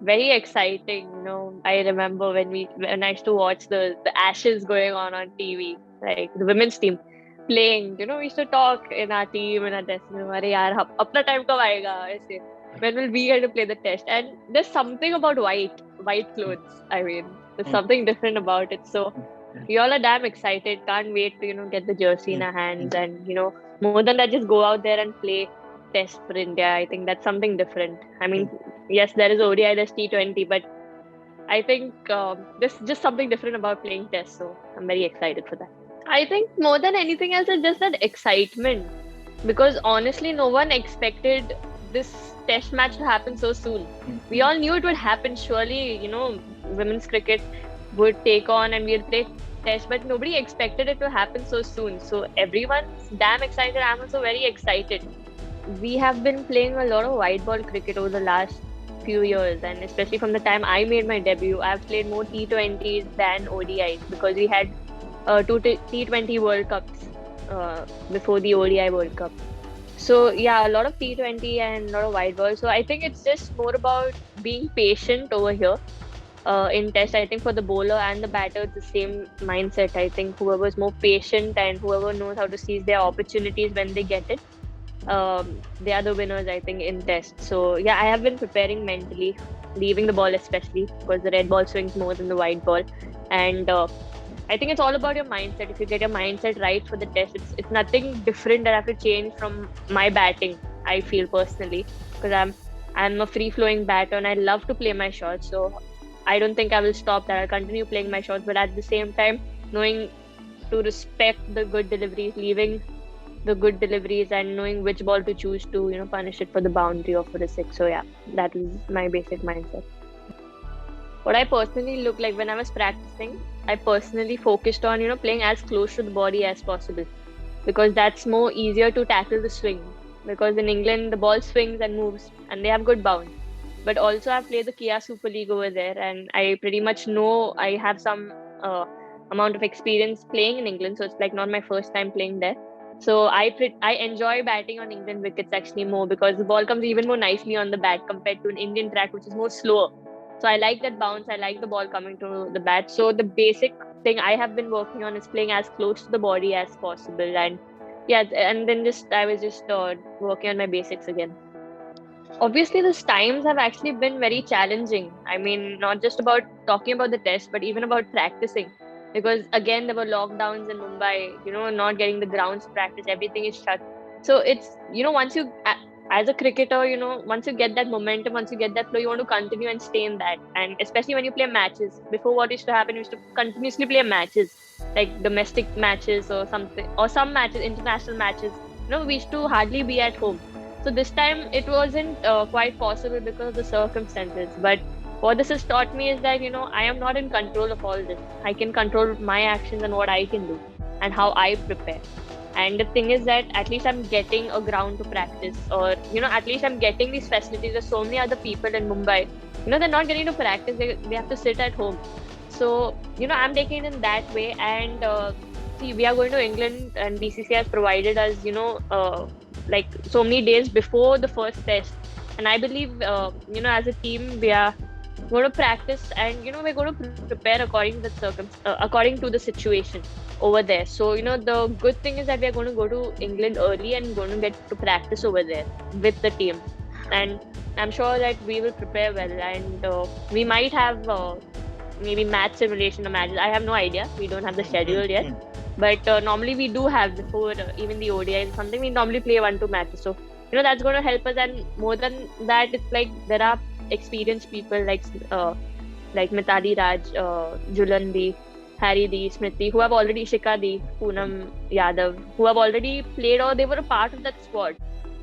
very exciting. I remember when I used to watch the Ashes going on TV, like the women's team playing. We used to talk in our team in our dressing room. "Arey yaar, apna time kab aayega?" ऐसे. When will we get to play the test? And there's something about white clothes. I mean, there's something different about it. So we all are damn excited. Can't wait to get the jersey in our hands, and more than that, just go out there and play test for India. I think that's something different. I mean, yes, there is ODI, there's T20, but I think there's just something different about playing test. So I'm very excited for that. I think more than anything else, it's just that excitement, because honestly, no one expected this test match to happen so soon. We all knew it would happen. Surely, women's cricket would take on and we'll play test, but nobody expected it to happen so soon. So everyone's damn excited. I'm also very excited. We have been playing a lot of white ball cricket over the last few years, and especially from the time I made my debut, I've played more T20s than ODIs, because we had two T20 World Cups before the ODI World Cup. So yeah, a lot of T20 and a lot of white ball. So I think it's just more about being patient over here. In test, I think for the bowler and the batter, it's the same mindset. I think whoever's more patient and whoever knows how to seize their opportunities when they get it, they are the winners, I think, in test. So yeah, I have been preparing mentally, leaving the ball especially, because the red ball swings more than the white ball. And I think it's all about your mindset. If you get your mindset right for the test, it's nothing different that I have to change from my batting, I feel personally, because I'm a free flowing batter and I love to play my shots. So I don't think I will stop that. I'll continue playing my shots, but at the same time, knowing to respect the good deliveries, leaving the good deliveries, and knowing which ball to choose to, punish it for the boundary or for the six. So yeah, that is my basic mindset. What I personally look like when I was practicing, I personally focused on, playing as close to the body as possible, because that's more easier to tackle the swing. Because in England, the ball swings and moves and they have good bounce. But also, I've played the Kia Super League over there, and I pretty much know I have some amount of experience playing in England. So it's like not my first time playing there. So I enjoy batting on England wickets actually more, because the ball comes even more nicely on the bat compared to an Indian track, which is more slower. So I like that bounce. I like the ball coming to the bat. So the basic thing I have been working on is playing as close to the body as possible. And yeah, and then I was just working on my basics again. Obviously, these times have actually been very challenging. I mean, not just about talking about the test, but even about practicing. Because again, there were lockdowns in Mumbai, not getting the grounds to practice, everything is shut. So it's, as a cricketer, once you get that momentum, once you get that flow, you want to continue and stay in that. And especially when you play matches. Before, what used to happen, we used to continuously play matches, like domestic matches or something, or some matches, international matches. We used to hardly be at home. So this time it wasn't quite possible because of the circumstances. But what this has taught me is that, I am not in control of all this. I can control my actions and what I can do and how I prepare. And the thing is that at least I'm getting a ground to practice, or, at least I'm getting these facilities. There's so many other people in Mumbai, they're not getting to practice. They have to sit at home. So, I'm taking it in that way. And see, we are going to England, and BCCI has provided us, like so many days before the first test. And I believe, as a team, we are going to practice, and we're going to prepare according to the situation over there. So the good thing is that we are going to go to England early and going to get to practice over there with the team. And I'm sure that we will prepare well, and we might have maybe match simulation or matches. I have no idea. We don't have the schedule yet. But normally we do have, before even the ODI is something, we normally play 1-2 matches. So, that's going to help us. And more than that, it's like there are experienced people like Mitali Raj, Julan Di, Harry Di, Smriti, who have already, Shika Di, Poonam Yadav, who have already played, or they were a part of that squad.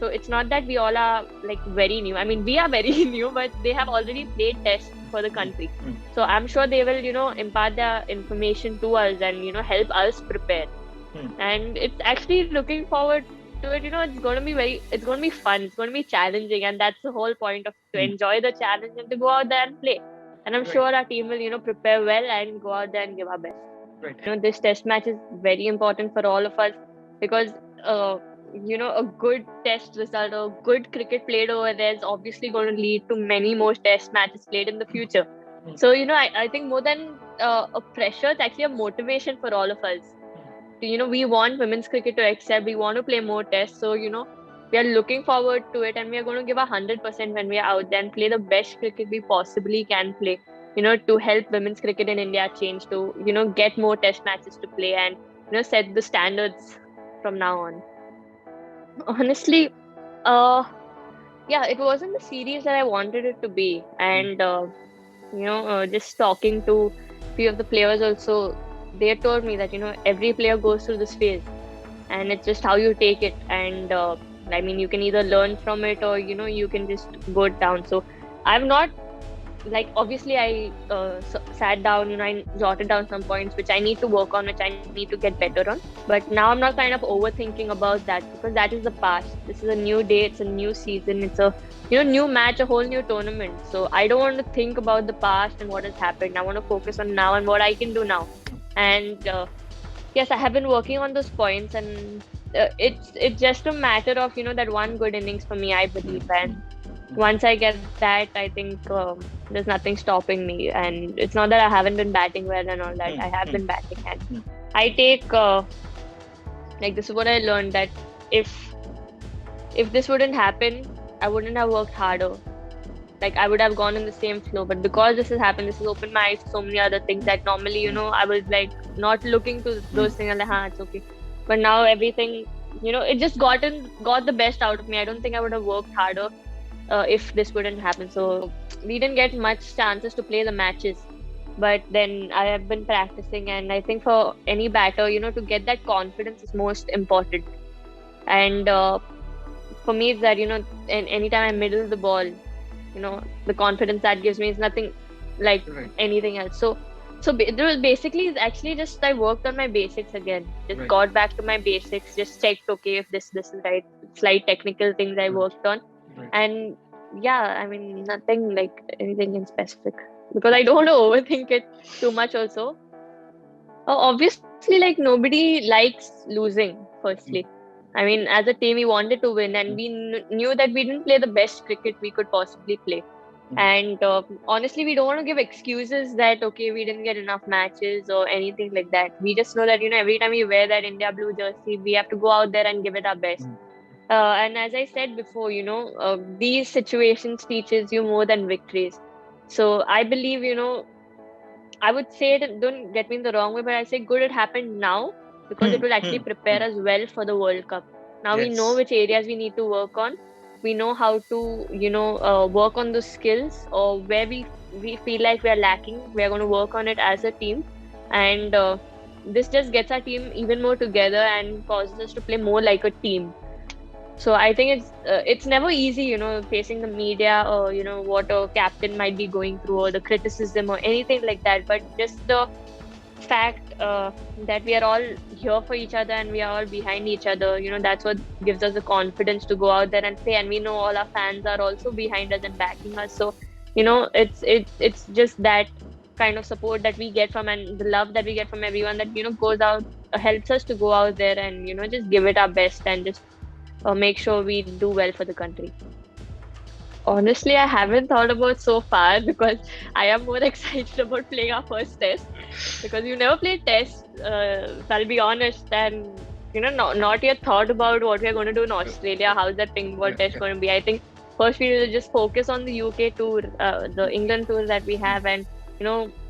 So it's not that we all are like very new. I mean, we are very new, but they have already played tests for the country. So I'm sure they will, impart their information to us and, help us prepare. And it's actually looking forward to it. It's going to be fun. It's going to be challenging. And that's the whole point of to enjoy the challenge and to go out there and play. And I'm sure our team will, prepare well and go out there and give our best. Right. This test match is very important for all of us, because a good test result or good cricket played over there is obviously going to lead to many more test matches played in the future. So, I think more than a pressure, it's actually a motivation for all of us. We want women's cricket to excel. We want to play more tests. So, we are looking forward to it, and we are going to give 100% when we are out there and play the best cricket we possibly can play, to help women's cricket in India change, to, get more test matches to play and, set the standards from now on. Honestly, yeah, it wasn't the series that I wanted it to be. And, just talking to few of the players also, they told me that, every player goes through this phase, and it's just how you take it. And I mean, you can either learn from it, or you can just go down. So I've not, like, obviously I sat down, I jotted down some points which I need to work on, which I need to get better on. But now I'm not kind of overthinking about that, because that is the past. This is a new day, it's a new season, it's a new match, a whole new tournament. So I don't want to think about the past and what has happened. I want to focus on now and what I can do now. And yes, I have been working on those points, and it's just a matter of that one good innings for me, I believe. And once I get that, I think there's nothing stopping me. And it's not that I haven't been batting well and all that. I have been batting, and I take like, this is what I learned, that if this wouldn't happen, I wouldn't have worked harder. Like, I would have gone in the same flow. But because this has happened, this has opened my eyes to so many other things that normally, I was like not looking to those things. I'm like, it's okay. But now everything, it just got the best out of me. I don't think I would have worked harder if this wouldn't happen. So we didn't get much chances to play the matches. But then I have been practicing, and I think for any batter, to get that confidence is most important. And for me, it's that, anytime I middle the ball, the confidence that gives me is nothing like anything else. So there was basically, it's actually just I worked on my basics again. Just got back to my basics. Just checked, okay, if this is right. Slight technical things I worked on, and yeah, I mean, nothing like anything in specific, because I don't want to overthink it too much. Also, obviously, like, nobody likes losing. Firstly, I mean, as a team, we wanted to win, and we knew that we didn't play the best cricket we could possibly play. And honestly, we don't want to give excuses that, okay, we didn't get enough matches or anything like that. We just know that, every time we wear that India blue jersey, we have to go out there and give it our best. And as I said before, these situations teaches you more than victories. So I believe, I would say that, don't get me in the wrong way, but I say good it happened now, because it will actually prepare us well for the World Cup. Now we know which areas we need to work on. We know how to, work on those skills, or where we feel like we are lacking. We are going to work on it as a team. And this just gets our team even more together and causes us to play more like a team. So I think it's never easy, facing the media, or, what a captain might be going through, or the criticism or anything like that. But just the fact that we are all here for each other, and we are all behind each other, that's what gives us the confidence to go out there and play. And we know all our fans are also behind us and backing us. So, it's just that kind of support that we get from, and the love that we get from everyone, that, goes out, helps us to go out there and, just give it our best, and just make sure we do well for the country. Honestly, I haven't thought about so far, because I am more excited about playing our first test, because you never played tests. I'll be honest, and not yet thought about what we are going to do in Australia. How's that ping ball test going to be? I think first we will just focus on the UK tour, the England tour that we have, and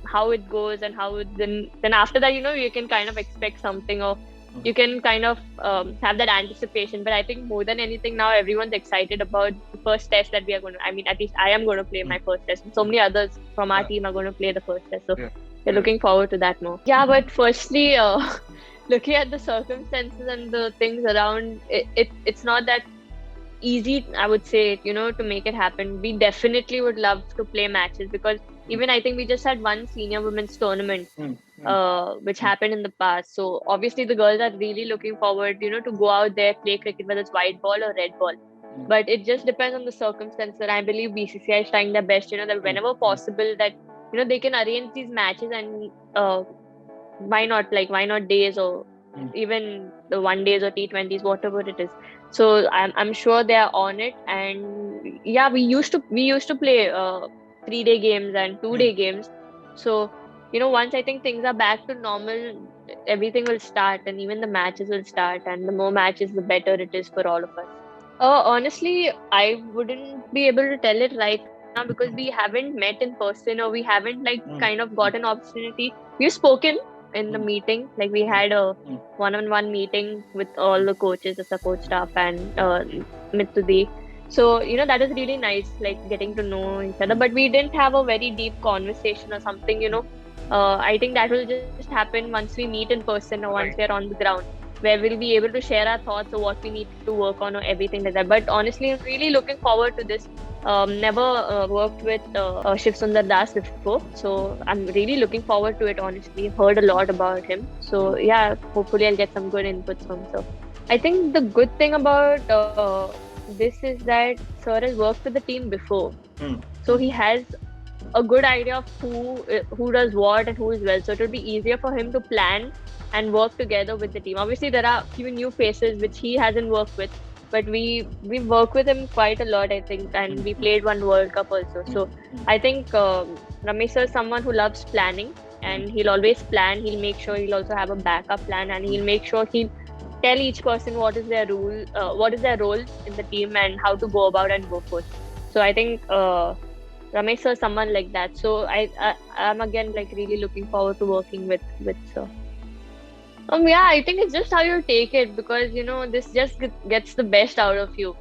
how it goes, and how then after that, you can kind of expect something, or you can kind of have that anticipation. But I think more than anything now, everyone's excited about the first test that we are going to, I mean, at least I am going to play my first test, and so many others from our team are going to play the first test. So we're looking forward to that more. Yeah, but firstly, looking at the circumstances and the things around, it's not that easy, I would say, to make it happen. We definitely would love to play matches, because even I think we just had one senior women's tournament, which happened in the past. So obviously the girls are really looking forward, to go out there, play cricket, whether it's white ball or red ball. But it just depends on the circumstances. And I believe BCCI is trying their best, that whenever possible, that, they can arrange these matches. And why not days or even the one days or T20s, whatever it is. So I'm sure they are on it. And yeah, we used to play 3-day games and 2-day games. So once I think things are back to normal, everything will start, and even the matches will start. And the more matches, the better it is for all of us. Honestly, I wouldn't be able to tell it right now because we haven't met in person, or we haven't like kind of got an opportunity. We've spoken in the meeting, like we had a one-on-one meeting with all the coaches, the support staff, and Mitsudi. So that is really nice, like getting to know each other. But we didn't have a very deep conversation or something. I think that will just happen once we meet in person or once we're on the ground, where we'll be able to share our thoughts or what we need to work on or everything like that. But honestly, I'm really looking forward to this. Never worked with Shiv Sundar Das before, so I'm really looking forward to it. Honestly, heard a lot about him, so yeah, hopefully I'll get some good inputs from him. So I think the good thing about this is that Sir has worked with the team before, so he has a good idea of who does what and who is well. So it will be easier for him to plan and work together with the team. Obviously, there are few new faces which he hasn't worked with, but we work with him quite a lot, I think, and we played one World Cup also. So I think Ramesh sir is someone who loves planning, and he'll always plan. He'll make sure he'll also have a backup plan, and he'll make sure he'll tell each person what is their role in the team, and how to go about and go forth. So I think. Ramesh sir, someone like that. So I'm again like really looking forward to working with sir. Yeah, I think it's just how you take it, because this just gets the best out of you,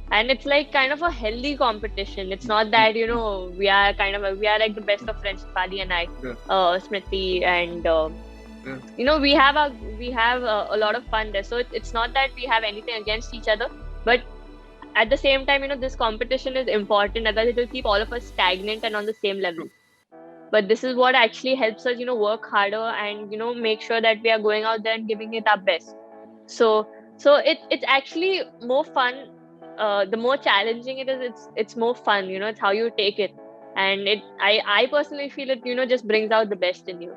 and it's like kind of a healthy competition. It's not that we are like the best of friends, Shafali and I, Smriti, and we have a lot of fun there. So it's not that we have anything against each other, but at the same time, this competition is important, otherwise it will keep all of us stagnant and on the same level. But this is what actually helps us, work harder and, make sure that we are going out there and giving it our best. So it's actually more fun. The more challenging it is, it's more fun. It's how you take it, and I personally feel it. Just brings out the best in you.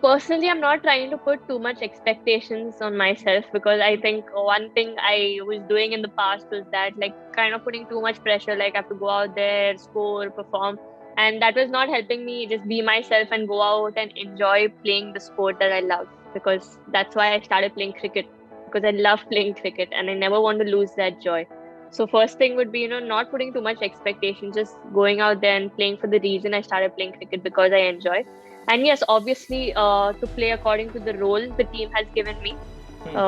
Personally, I'm not trying to put too much expectations on myself, because I think one thing I was doing in the past was that, like, kind of putting too much pressure, like I have to go out there, score, perform, and that was not helping me just be myself and go out and enjoy playing the sport that I love, because that's why I started playing cricket, because I love playing cricket and I never want to lose that joy. So first thing would be, not putting too much expectation, just going out there and playing for the reason I started playing cricket, because I enjoy. And yes, obviously, to play according to the role the team has given me,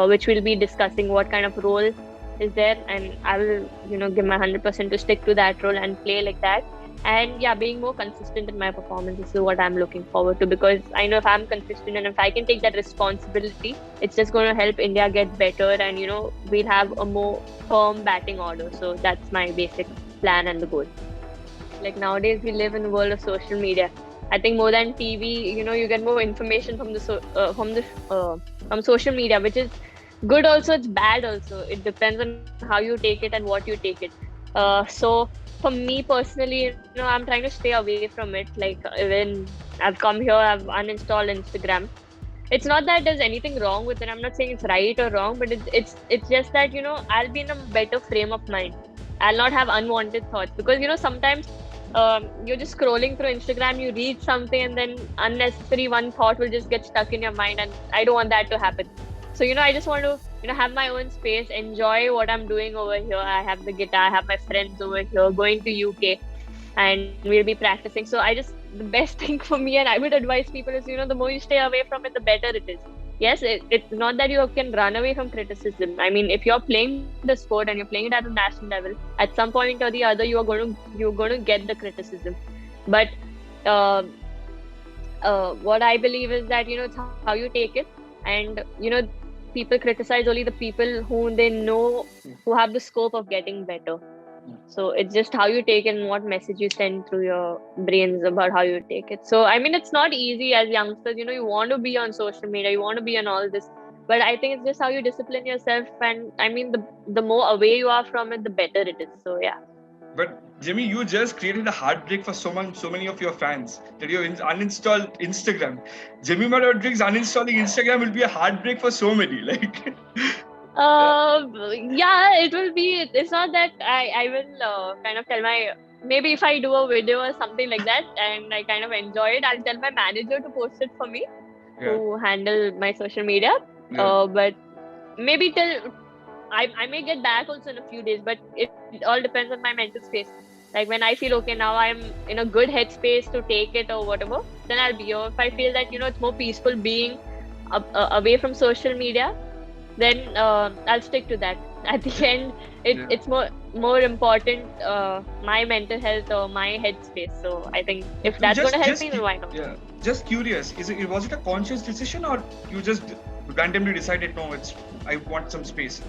which we'll be discussing what kind of role is there, and I will, give my 100% to stick to that role and play like that. And yeah, being more consistent in my performance is what I'm looking forward to, because I know if I'm consistent and if I can take that responsibility, it's just going to help India get better, and we'll have a more firm batting order. So that's my basic plan and the goal. Like nowadays, we live in a world of social media. I think more than TV, you get more information from from social media, which is good also, it's bad also. It depends on how you take it and what you take it. So for me personally, I'm trying to stay away from it. Like when I've come here, I've uninstalled Instagram. It's not that there's anything wrong with it. I'm not saying it's right or wrong, but it's just that I'll be in a better frame of mind. I'll not have unwanted thoughts, because sometimes you're just scrolling through Instagram, you read something, and then unnecessary one thought will just get stuck in your mind, and I don't want that to happen. So I just want to have my own space, enjoy what I'm doing over here. I have the guitar, I have my friends over here, going to UK, and we'll be practicing. So the best thing for me, and I would advise people, is the more you stay away from it, the better it is. Yes, it's not that you can run away from criticism. I mean, if you're playing the sport and you're playing it at a national level, at some point or the other, you're going to get the criticism. But what I believe is that it's how you take it, and people criticize only the people who they know, who have the scope of getting better. So it's just how you take it and what message you send through your brains about how you take it. So I mean, it's not easy as youngsters. You want to be on social media, you want to be on all this, but I think it's just how you discipline yourself. And I mean, the more away you are from it, the better it is. So yeah. But Jimmy, you just created a heartbreak for so many of your fans that you uninstalled Instagram. Jemimah Rodrigues uninstalling Instagram will be a heartbreak for so many. Like, Yeah, it will be. It's not that I will kind of tell my, maybe if I do a video or something like that and I kind of enjoy it, I'll tell my manager to post it for me, to handle my social media. But maybe till I may get back also in a few days, but it all depends on my mental space. Like when I feel okay, now I'm in a good headspace to take it or whatever, then I'll be. Or if I feel that it's more peaceful being away from social media, then I'll stick to that. At the end, it's more important my mental health or my headspace. So I think if that's going to help me, then why not? Yeah. Just curious, was it a conscious decision or you just randomly decided, no, I want some space?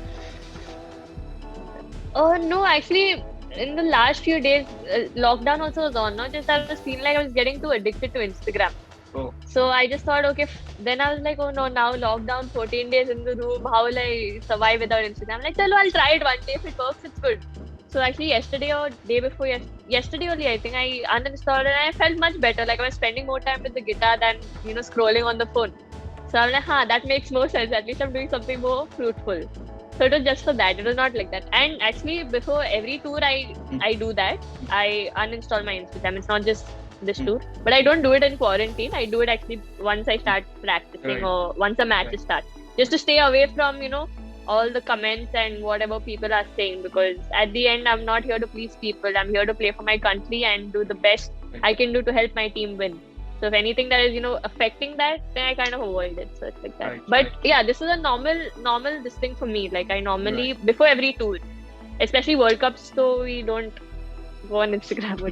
No, actually, in the last few days, lockdown also was on. Not just I was feeling like I was getting too addicted to Instagram. Oh. So I just thought, okay, then I was like, oh no, now lockdown, 14 days in the room, how will I survive without Instagram? I'm like, chalo, I'll try it one day. If it works, it's good. So actually yesterday or day before, yesterday only, I think I uninstalled it and I felt much better. Like I was spending more time with the guitar than, scrolling on the phone. So I'm like, that makes more sense. At least I'm doing something more fruitful. So it was just for that. It was not like that. And actually, before every tour, I do that. I uninstall my Instagram. It's not just this tour, but I don't do it in quarantine. I do it actually once I start practicing or once a match starts, just to stay away from all the comments and whatever people are saying, because at the end I'm not here to please people. I'm here to play for my country and do the best I can do to help my team win. So if anything that is affecting that, then I kind of avoid it. So it's like that. But yeah, this is a normal this thing for me. Like I normally before every tour, especially World Cups, so we don't go on Instagram or